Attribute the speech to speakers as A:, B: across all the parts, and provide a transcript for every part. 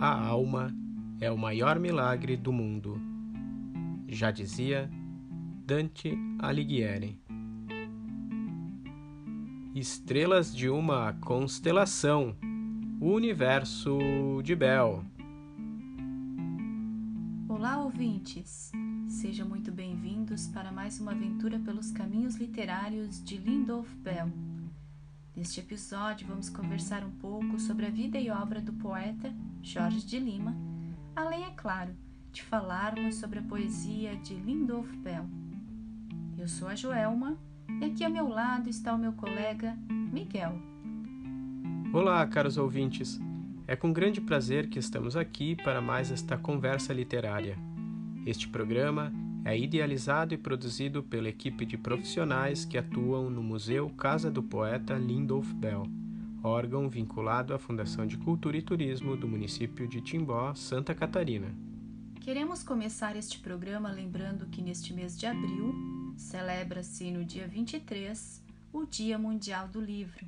A: A alma é o maior milagre do mundo. Já dizia Dante Alighieri. Estrelas de uma constelação, o universo de Bell.
B: Olá, ouvintes! Sejam muito bem-vindos para mais uma aventura pelos caminhos literários de Lindolf Bell. Neste episódio, vamos conversar um pouco sobre a vida e obra do poeta Jorge de Lima, além, é claro, de falarmos sobre a poesia de Lindolf Bell. Eu sou a Joelma e aqui ao meu lado está o meu colega Miguel.
A: Olá, caros ouvintes! É com grande prazer que estamos aqui para mais esta conversa literária. Este programa é idealizado e produzido pela equipe de profissionais que atuam no Museu Casa do Poeta Lindolf Bell, órgão vinculado à Fundação de Cultura e Turismo do município de Timbó, Santa Catarina.
B: Queremos começar este programa lembrando que neste mês de abril celebra-se no dia 23 o Dia Mundial do Livro.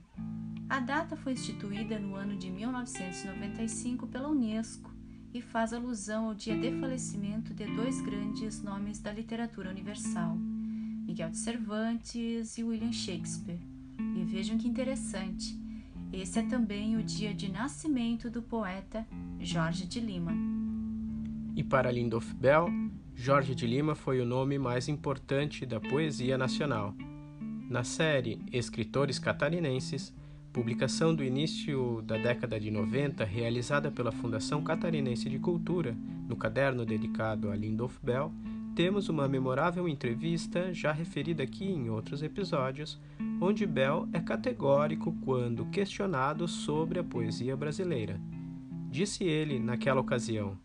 B: A data foi instituída no ano de 1995 pela Unesco e faz alusão ao dia de falecimento de dois grandes nomes da literatura universal, Miguel de Cervantes e William Shakespeare. E vejam que interessante, esse é também o dia de nascimento do poeta Jorge de Lima.
A: E para Lindolf Bell, Jorge de Lima foi o nome mais importante da poesia nacional. Na série Escritores Catarinenses, publicação do início da década de 90, realizada pela Fundação Catarinense de Cultura, no caderno dedicado a Lindolf Bell, temos uma memorável entrevista, já referida aqui em outros episódios, onde Bell é categórico quando questionado sobre a poesia brasileira. Disse ele naquela ocasião: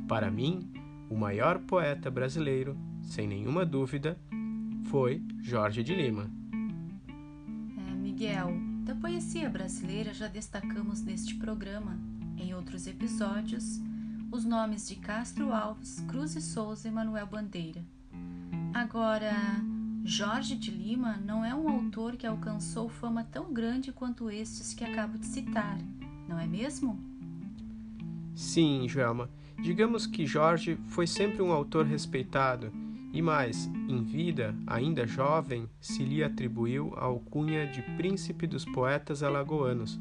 A: "Para mim, o maior poeta brasileiro, sem nenhuma dúvida, foi Jorge de Lima."
B: Miguel, da poesia brasileira já destacamos neste programa, em outros episódios, os nomes de Castro Alves, Cruz de Souza e Manuel Bandeira. Agora, Jorge de Lima não é um autor que alcançou fama tão grande quanto estes que acabo de citar, não é mesmo?
A: Sim, Joelma. Digamos que Jorge foi sempre um autor respeitado e mais, em vida, ainda jovem, se lhe atribuiu a alcunha de príncipe dos poetas alagoanos,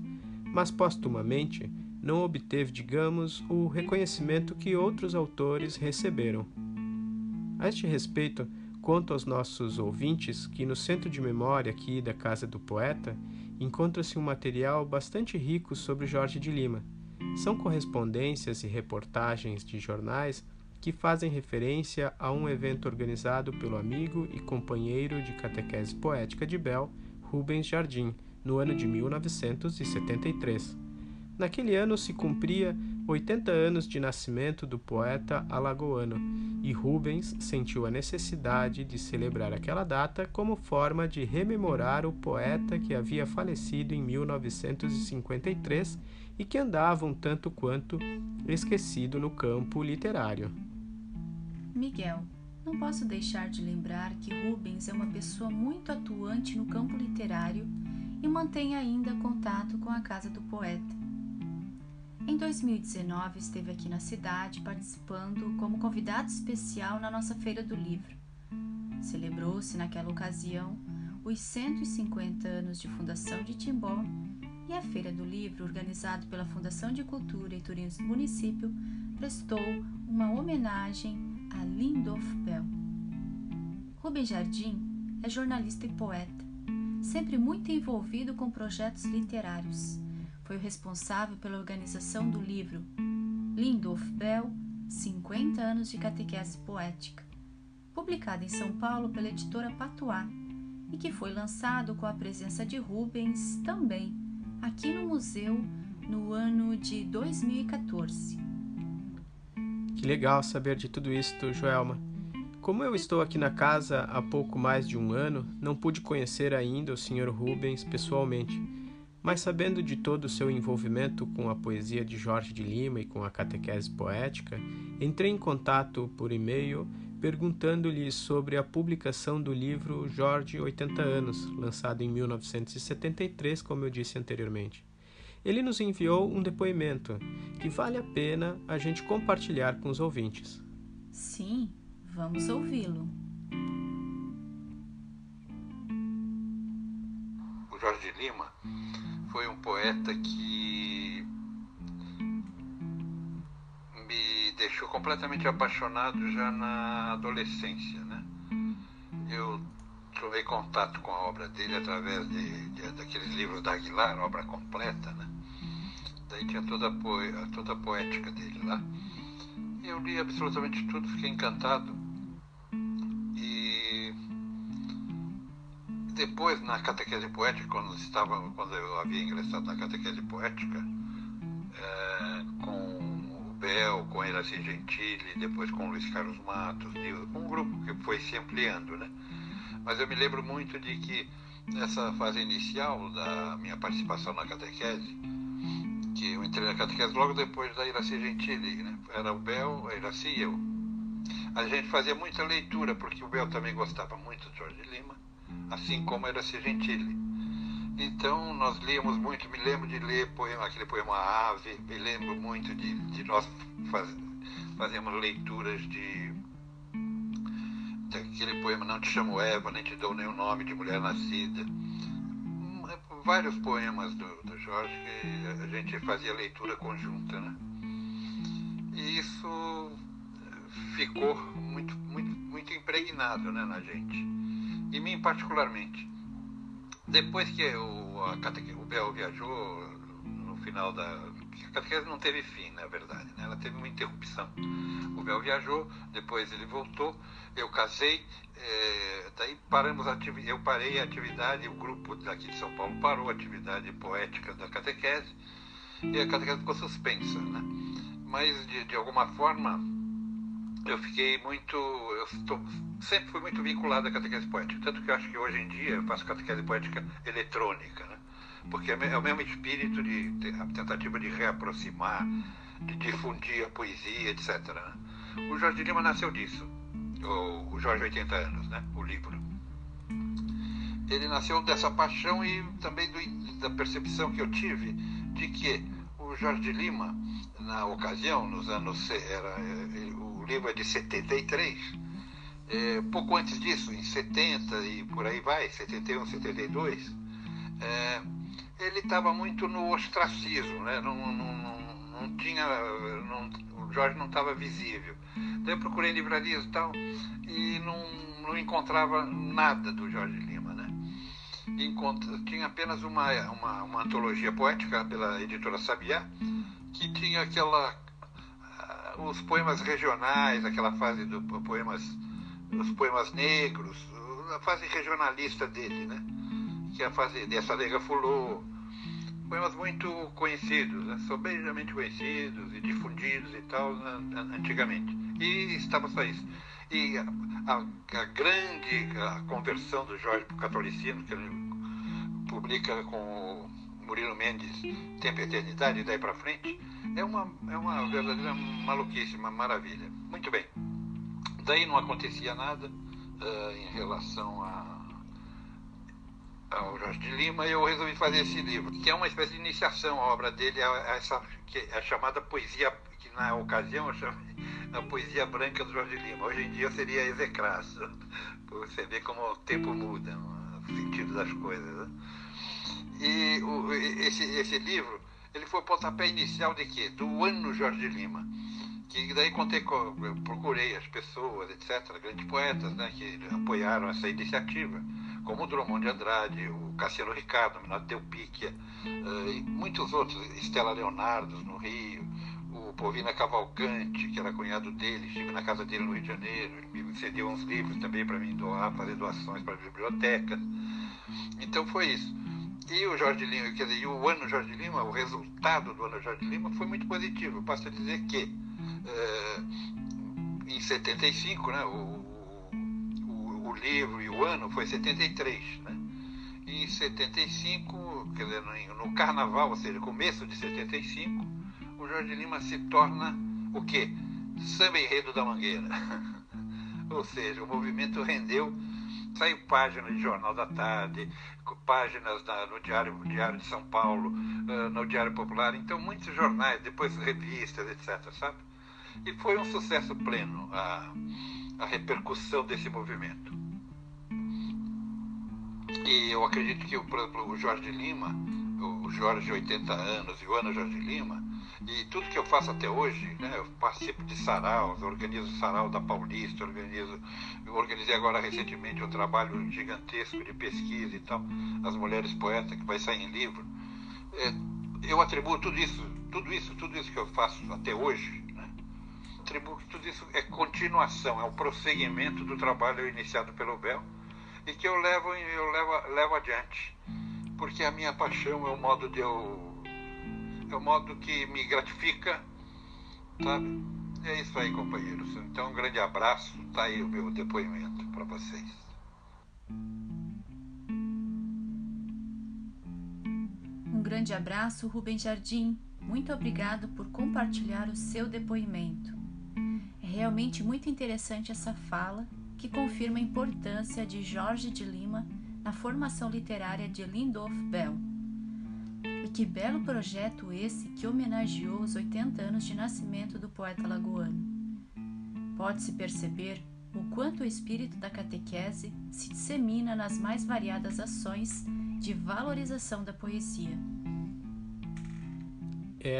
A: mas postumamente não obteve, digamos, o reconhecimento que outros autores receberam. A este respeito, conto aos nossos ouvintes que no centro de memória aqui da Casa do Poeta encontra-se um material bastante rico sobre Jorge de Lima. São correspondências e reportagens de jornais que fazem referência a um evento organizado pelo amigo e companheiro de catequese poética de Bell, Rubens Jardim, no ano de 1973. Naquele ano se cumpria 80 anos de nascimento do poeta alagoano, e Rubens sentiu a necessidade de celebrar aquela data como forma de rememorar o poeta que havia falecido em 1953 e que andava um tanto quanto esquecido no campo literário.
B: Miguel, não posso deixar de lembrar que Rubens é uma pessoa muito atuante no campo literário e mantém ainda contato com a Casa do Poeta. Em 2019 esteve aqui na cidade participando como convidado especial na nossa Feira do Livro. Celebrou-se naquela ocasião os 150 anos de fundação de Timbó e a Feira do Livro, organizada pela Fundação de Cultura e Turismo do município, prestou uma homenagem a Lindolf Bell. Rubens Jardim é jornalista e poeta, sempre muito envolvido com projetos literários. Foi o responsável pela organização do livro Lindolf Bell, 50 anos de catequese poética, publicado em São Paulo pela editora Patuá, e que foi lançado com a presença de Rubens também, aqui no museu, no ano de 2014.
A: Que legal saber de tudo isso, Joelma. Como eu estou aqui na casa há pouco mais de um ano, não pude conhecer ainda o Sr. Rubens pessoalmente, mas sabendo de todo o seu envolvimento com a poesia de Jorge de Lima e com a catequese poética, entrei em contato por e-mail perguntando-lhe sobre a publicação do livro Jorge 80 anos, lançado em 1973, como eu disse anteriormente. ele nos enviou um depoimento que vale a pena a gente compartilhar com os ouvintes.
B: Sim, vamos ouvi-lo.
C: O Jorge de Lima foi um poeta que me deixou completamente apaixonado já na adolescência, né? Eu tomei contato com a obra dele através daqueles livros da Aguilar, obra completa, né? Daí tinha toda a poética dele lá. Eu li absolutamente tudo, fiquei encantado. E depois, na catequese poética, quando eu havia ingressado na catequese poética, com o Bel, com Iraci Gentili, depois com o Luiz Carlos Matos, um grupo que foi se ampliando, né? Mas eu me lembro muito de que nessa fase inicial da minha participação na catequese, que eu entrei na catequese logo depois da Iraci Gentili, né? Era o Bel, a Iraci e eu. A gente fazia muita leitura, porque o Bel também gostava muito de Jorge Lima, assim como a Iraci Gentili. Então nós líamos muito, me lembro de ler aquele poema Ave, me lembro muito de nós fazermos leituras daquele poema Não Te Chamo Eva, Nem Te Dou Nenhum Nome, de Mulher Nascida. Vários poemas do Jorge que a gente fazia leitura conjunta, né? E isso ficou muito, muito, muito impregnado, né, na gente. E mim particularmente. Depois que o Bel viajou, no final a catequese não teve fim, na verdade, né? Ela teve uma interrupção. O Bel viajou, depois ele voltou, eu casei, daí eu parei a atividade, o grupo daqui de São Paulo parou a atividade poética da catequese, e a catequese ficou suspensa, né? Mas, de alguma forma, sempre fui muito vinculado à catequese poética, tanto que eu acho que hoje em dia eu faço catequese poética eletrônica, né? Porque é o mesmo espírito a tentativa de reaproximar, de difundir a poesia, etc., né? O Jorge de Lima nasceu disso, o Jorge 80 anos, né? O livro. Ele nasceu dessa paixão e também da percepção que eu tive de que o Jorge de Lima, na ocasião, nos anos... o livro é de 73, pouco antes disso, em 70 e por aí vai, 71, 72, ele estava muito no ostracismo, né? O Jorge não estava visível. Daí eu procurei em livrarias e tal, e não encontrava nada do Jorge Lima, né? Tinha apenas uma antologia poética pela editora Sabiá, que tinha os poemas regionais, aquela fase dos poemas negros, a fase regionalista dele, né? Que é a fase dessa Nega Fulô, poemas muito conhecidos, né? Soberanamente conhecidos e difundidos e tal, antigamente. E estava só isso. E a grande conversão do Jorge para o catolicismo, que ele publica com o Murilo Mendes, Tempo e Eternidade, e daí para frente, é uma verdadeira maluquice, uma maravilha. Muito bem. Daí não acontecia nada em relação ao Jorge de Lima, e eu resolvi fazer esse livro, que é uma espécie de iniciação. A obra dele que é a chamada poesia, que na ocasião eu chamei a poesia branca do Jorge de Lima. Hoje em dia seria execrasso, para você ver como o tempo muda, o sentido das coisas, né? E esse livro, ele foi o pontapé inicial de quê? Do ano Jorge de Lima. Que daí eu procurei as pessoas, etc., grandes poetas, né, que apoiaram essa iniciativa, como o Drummond de Andrade, o Cassiano Ricardo, o Minato Delpicchia, e muitos outros, Estela Leonardo no Rio, o Povina Cavalcante, que era cunhado dele, estive na casa dele no Rio de Janeiro, ele me cedeu uns livros também para mim fazer doações para a biblioteca. Então foi isso. E o Jorge Lima, quer dizer, o ano Jorge Lima, o resultado do ano Jorge Lima foi muito positivo. Basta dizer que em 75, né, o livro e o ano foi 73, né? E em 75, quer dizer, no carnaval, ou seja, começo de 75, o Jorge Lima se torna o quê? Samba Enredo da Mangueira. Ou seja, o movimento rendeu Saiu páginas de Jornal da Tarde, páginas no Diário de São Paulo, no Diário Popular, então muitos jornais, depois revistas, etc., sabe? E foi um sucesso pleno a repercussão desse movimento. E eu acredito que, por exemplo, o Jorge Lima, o Jorge 80 anos e o Ana Jorge Lima, e tudo que eu faço até hoje, né, eu participo de saraus, organizo o sarau da Paulista, eu organizei agora recentemente um trabalho gigantesco de pesquisa e tal, As Mulheres Poetas, que vai sair em livro. Eu atribuo tudo isso que eu faço até hoje, né, atribuo que tudo isso é continuação, é um prosseguimento do trabalho iniciado pelo Bel e que eu levo adiante, porque a minha paixão é o modo que me gratifica, sabe? É isso aí, companheiros. Então, um grande abraço. Tá aí o meu depoimento para vocês.
B: Um grande abraço, Rubens Jardim. Muito obrigado por compartilhar o seu depoimento. É realmente muito interessante essa fala, que confirma a importância de Jorge de Lima na formação literária de Lindolf Bell. E que belo projeto esse que homenageou os 80 anos de nascimento do poeta alagoano. Pode-se perceber o quanto o espírito da catequese se dissemina nas mais variadas ações de valorização da poesia.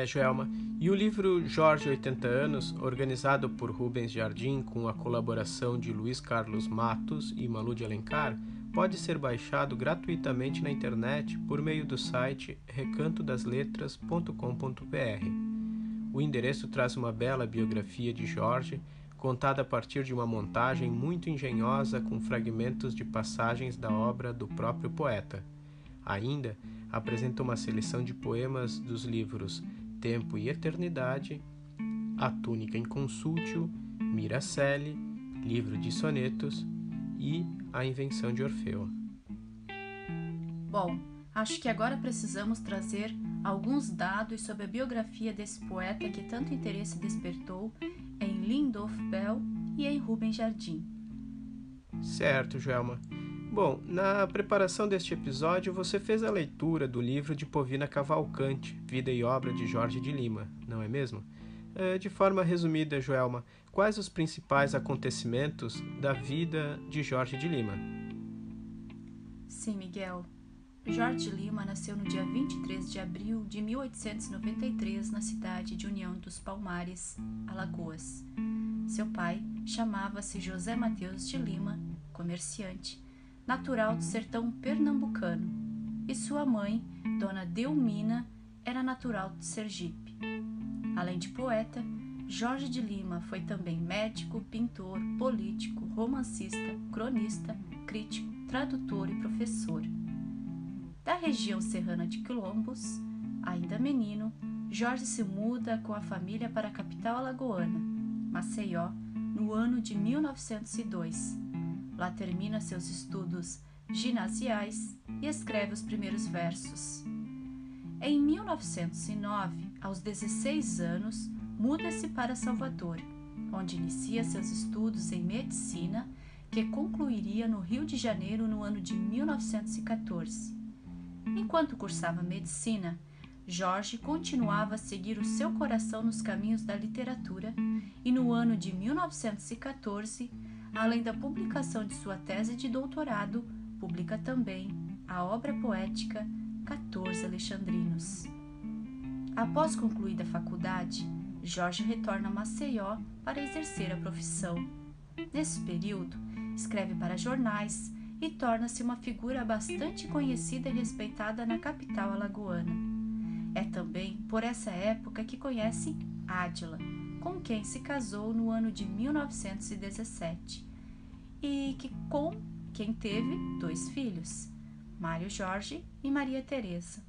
A: Joelma. E o livro Jorge 80 anos, organizado por Rubens Jardim com a colaboração de Luiz Carlos Matos e Malu de Alencar, pode ser baixado gratuitamente na internet por meio do site recantodasletras.com.br. O endereço traz uma bela biografia de Jorge, contada a partir de uma montagem muito engenhosa com fragmentos de passagens da obra do próprio poeta. Ainda apresenta uma seleção de poemas dos livros Tempo e Eternidade, A Túnica Inconsútil, Miracele, Livro de Sonetos e A Invenção de Orfeu.
B: Bom, acho que agora precisamos trazer alguns dados sobre a biografia desse poeta que tanto interesse despertou em Lindolf Bell e em Rubens Jardim.
A: Certo, Joelma. Bom, na preparação deste episódio você fez a leitura do livro de Povina Cavalcante, Vida e Obra de Jorge de Lima, não é mesmo? De forma resumida, Joelma, quais os principais acontecimentos da vida de Jorge de Lima?
B: Sim, Miguel. Jorge de Lima nasceu no dia 23 de abril de 1893 na cidade de União dos Palmares, Alagoas. Seu pai chamava-se José Mateus de Lima, comerciante, natural do sertão pernambucano, e sua mãe, Dona Delmina, era natural de Sergipe. Além de poeta, Jorge de Lima foi também médico, pintor, político, romancista, cronista, crítico, tradutor e professor. Da região serrana de Quilombos, ainda menino, Jorge se muda com a família para a capital alagoana, Maceió, no ano de 1902. Lá termina seus estudos ginasiais e escreve os primeiros versos. Em 1909, aos 16 anos, muda-se para Salvador, onde inicia seus estudos em medicina, que concluiria no Rio de Janeiro no ano de 1914. Enquanto cursava medicina, Jorge continuava a seguir o seu coração nos caminhos da literatura e no ano de 1914, além da publicação de sua tese de doutorado, publica também a obra poética 14 Alexandrinos. Após concluída a faculdade, Jorge retorna a Maceió para exercer a profissão. Nesse período, escreve para jornais e torna-se uma figura bastante conhecida e respeitada na capital alagoana. É também por essa época que conhece Ádila, com quem se casou no ano de 1917, e com quem teve 2 filhos, Mário Jorge e Maria Teresa.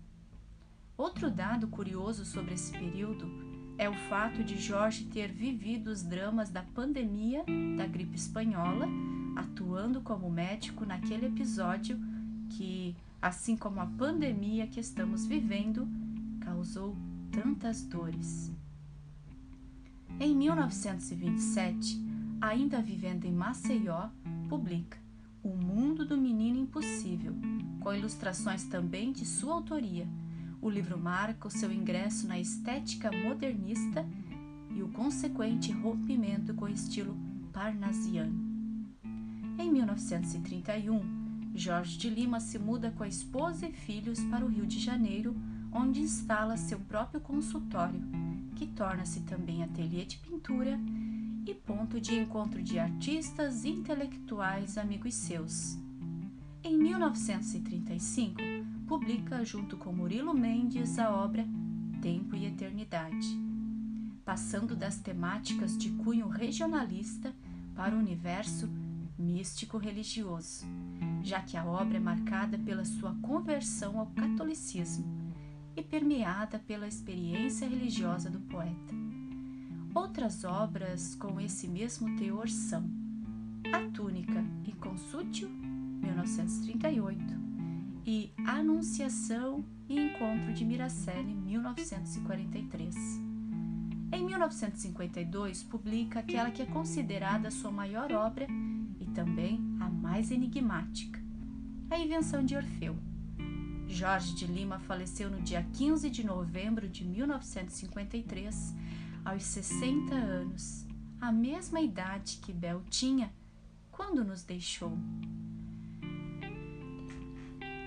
B: Outro dado curioso sobre esse período é o fato de Jorge ter vivido os dramas da pandemia da gripe espanhola, atuando como médico naquele episódio que, assim como a pandemia que estamos vivendo, causou tantas dores. Em 1927, ainda vivendo em Maceió, publica O Mundo do Menino Impossível, com ilustrações também de sua autoria. O livro marca o seu ingresso na estética modernista e o consequente rompimento com o estilo parnasiano. Em 1931, Jorge de Lima se muda com a esposa e filhos para o Rio de Janeiro, onde instala seu próprio consultório, que torna-se também ateliê de pintura e ponto de encontro de artistas e intelectuais amigos seus. Em 1935, publica junto com Murilo Mendes a obra Tempo e Eternidade, passando das temáticas de cunho regionalista para o universo místico-religioso, já que a obra é marcada pela sua conversão ao catolicismo e permeada pela experiência religiosa do poeta. Outras obras com esse mesmo teor são A Túnica e Consútil, 1938, e Anunciação e Encontro de Miracelli, 1943. Em 1952, publica aquela que é considerada sua maior obra e também a mais enigmática, A Invenção de Orfeu. Jorge de Lima faleceu no dia 15 de novembro de 1953, aos 60 anos, a mesma idade que Bell tinha quando nos deixou.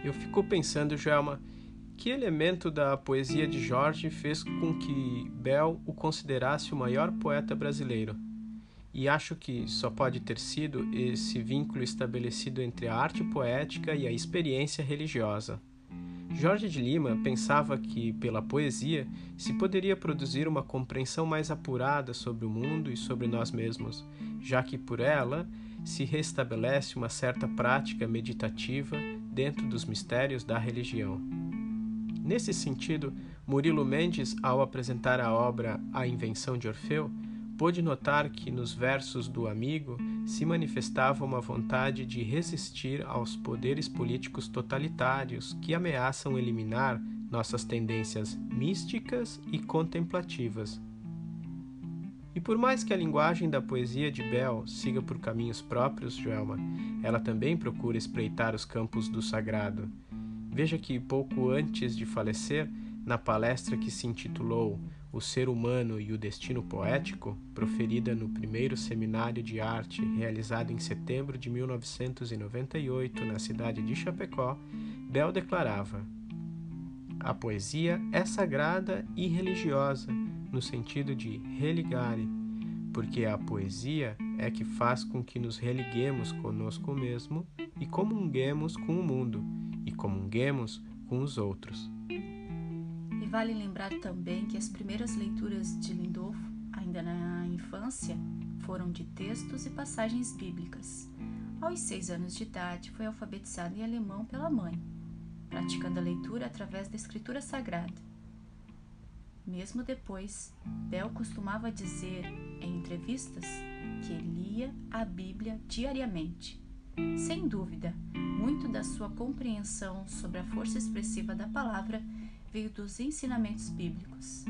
A: Eu fico pensando, Joelma, que elemento da poesia de Jorge fez com que Bell o considerasse o maior poeta brasileiro? E acho que só pode ter sido esse vínculo estabelecido entre a arte poética e a experiência religiosa. Jorge de Lima pensava que, pela poesia, se poderia produzir uma compreensão mais apurada sobre o mundo e sobre nós mesmos, já que por ela se restabelece uma certa prática meditativa dentro dos mistérios da religião. Nesse sentido, Murilo Mendes, ao apresentar a obra A Invenção de Orfeu, pôde notar que nos versos do amigo se manifestava uma vontade de resistir aos poderes políticos totalitários que ameaçam eliminar nossas tendências místicas e contemplativas. E por mais que a linguagem da poesia de Bell siga por caminhos próprios, Joelma, ela também procura espreitar os campos do sagrado. Veja que pouco antes de falecer, na palestra que se intitulou O Ser Humano e o Destino Poético, proferida no primeiro seminário de arte realizado em setembro de 1998 na cidade de Chapecó, Bell declarava: "A poesia é sagrada e religiosa, no sentido de religare, porque a poesia é que faz com que nos religuemos conosco mesmo e comunguemos com o mundo, e comunguemos com os outros."
B: E vale lembrar também que as primeiras leituras de Lindolfo, ainda na infância, foram de textos e passagens bíblicas. Aos 6 anos de idade, foi alfabetizado em alemão pela mãe, praticando a leitura através da escritura sagrada. Mesmo depois, Bell costumava dizer em entrevistas que lia a Bíblia diariamente. Sem dúvida, muito da sua compreensão sobre a força expressiva da palavra veio dos ensinamentos bíblicos.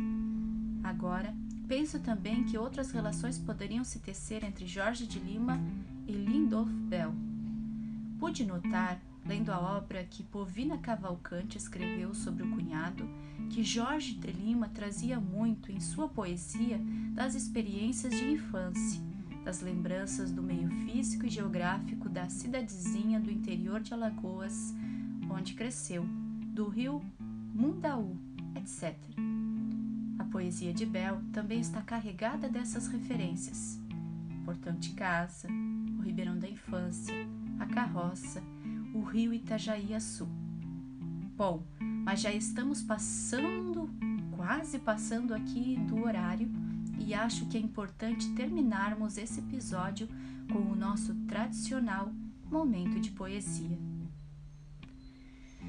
B: Agora, penso também que outras relações poderiam se tecer entre Jorge de Lima e Lindolf Bell. Pude notar, lendo a obra que Povina Cavalcante escreveu sobre o cunhado, que Jorge de Lima trazia muito em sua poesia das experiências de infância, das lembranças do meio físico e geográfico da cidadezinha do interior de Alagoas, onde cresceu, do rio Mundaú, etc. A poesia de Bell também está carregada dessas referências: Portão de Casa, o Ribeirão da Infância, a Carroça, o rio Itajaí-Açu. Bom, mas já estamos quase passando aqui do horário, e acho que é importante terminarmos esse episódio com o nosso tradicional momento de poesia.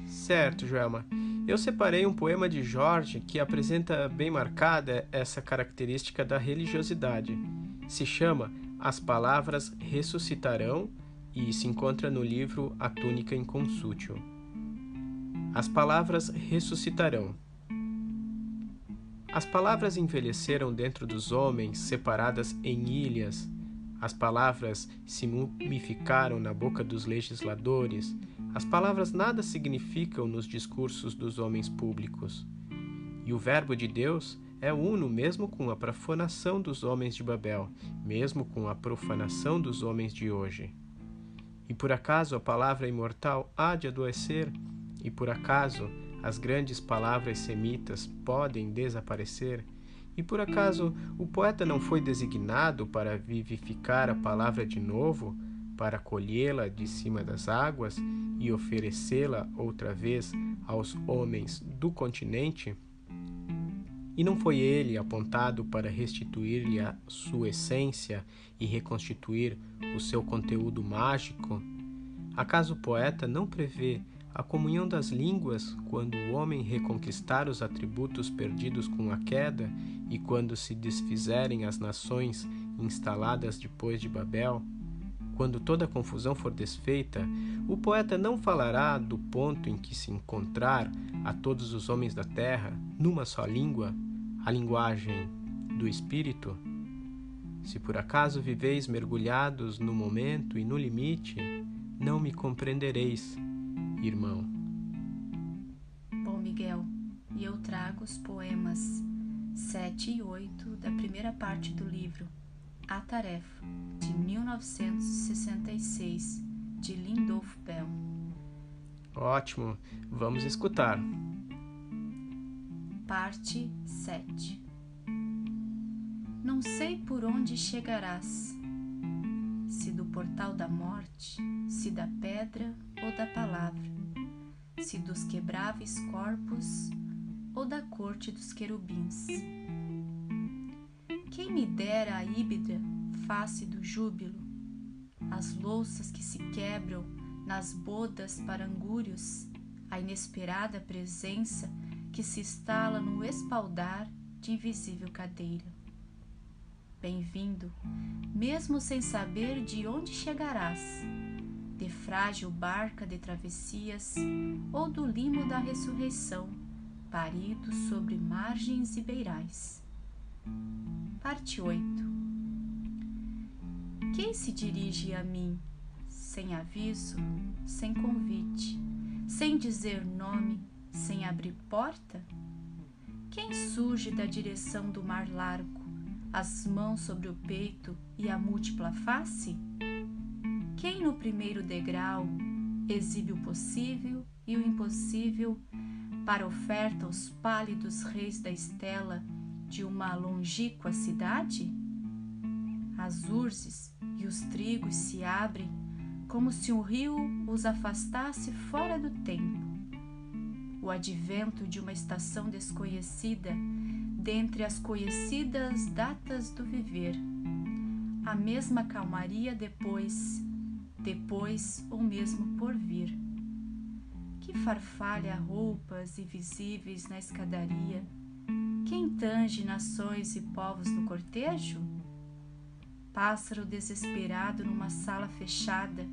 A: Certo, Joelma. Eu separei um poema de Jorge que apresenta bem marcada essa característica da religiosidade. Se chama As Palavras Ressuscitarão e se encontra no livro A Túnica Inconsútil. As palavras ressuscitarão. As palavras envelheceram dentro dos homens, separadas em ilhas. As palavras se mumificaram na boca dos legisladores. As palavras nada significam nos discursos dos homens públicos. E o verbo de Deus é uno mesmo com a profanação dos homens de Babel, mesmo com a profanação dos homens de hoje. E por acaso a palavra imortal há de adoecer? E por acaso as grandes palavras semitas podem desaparecer? E por acaso o poeta não foi designado para vivificar a palavra de novo, para colhê-la de cima das águas e oferecê-la outra vez aos homens do continente? E não foi ele apontado para restituir-lhe a sua essência e reconstituir o seu conteúdo mágico? Acaso o poeta não prevê a comunhão das línguas quando o homem reconquistar os atributos perdidos com a queda e quando se desfizerem as nações instaladas depois de Babel? Quando toda a confusão for desfeita, o poeta não falará do ponto em que se encontrar a todos os homens da terra numa só língua, a linguagem do Espírito? Se por acaso viveis mergulhados no momento e no limite, não me compreendereis, irmão.
B: Bom, Miguel, e eu trago os poemas 7 e 8 da primeira parte do livro A Tarefa, de 1966, de Lindolf Bell.
A: Ótimo, vamos escutar.
B: Parte 7. Não sei por onde chegarás, se do portal da morte, se da pedra ou da palavra, se dos quebráveis corpos ou da corte dos querubins. Quem me dera a híbrida face do júbilo, as louças que se quebram nas bodas para angúrios, a inesperada presença que se instala no espaldar de invisível cadeira. Bem-vindo, mesmo sem saber de onde chegarás, de frágil barca de travessias ou do limo da ressurreição, parido sobre margens e beirais. Parte 8. Quem se dirige a mim, sem aviso, sem convite, sem dizer nome, sem abrir porta? Quem surge da direção do mar largo, as mãos sobre o peito e a múltipla face? Quem no primeiro degrau exibe o possível e o impossível para oferta aos pálidos reis da estela de uma longínqua cidade? As urzes e os trigos se abrem como se um rio os afastasse fora do tempo. O advento de uma estação desconhecida dentre as conhecidas datas do viver. A mesma calmaria depois ou mesmo por vir. Que farfalha roupas invisíveis na escadaria? Quem tange nações e povos no cortejo? Pássaro desesperado numa sala fechada,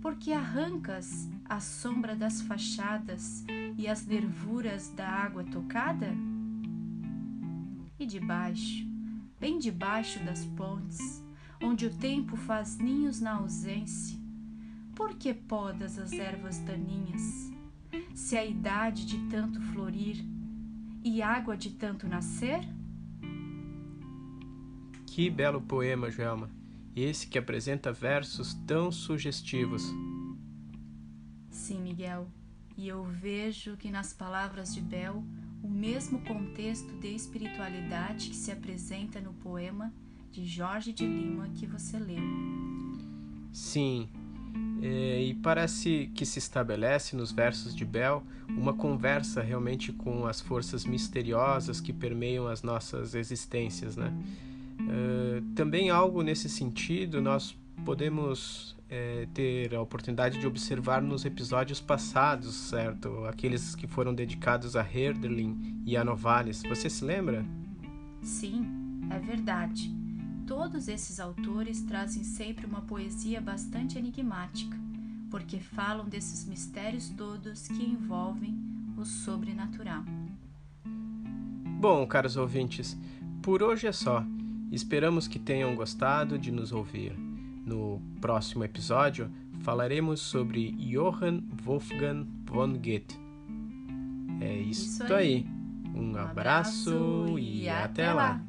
B: porque arrancas a sombra das fachadas e as nervuras da água tocada? E debaixo, bem debaixo das pontes, onde o tempo faz ninhos na ausência, por que podas as ervas daninhas, se a idade de tanto florir e água de tanto nascer?
A: Que belo poema, Joelma, esse que apresenta versos tão sugestivos.
B: Sim, Miguel, e eu vejo que nas palavras de Bell o mesmo contexto de espiritualidade que se apresenta no poema de Jorge de Lima que você leu.
A: Sim, e parece que se estabelece nos versos de Bell uma conversa realmente com as forças misteriosas que permeiam as nossas existências, né? Também algo nesse sentido nós podemos ter a oportunidade de observar nos episódios passados, certo? Aqueles que foram dedicados a Hölderlin e a Novalis. Você se lembra?
B: Sim, é verdade. Todos esses autores trazem sempre uma poesia bastante enigmática, porque falam desses mistérios todos que envolvem o sobrenatural.
A: Bom, caros ouvintes, por hoje é só. Esperamos que tenham gostado de nos ouvir. No próximo episódio, falaremos sobre Johann Wolfgang von Goethe. É isso aí. Um abraço e até lá.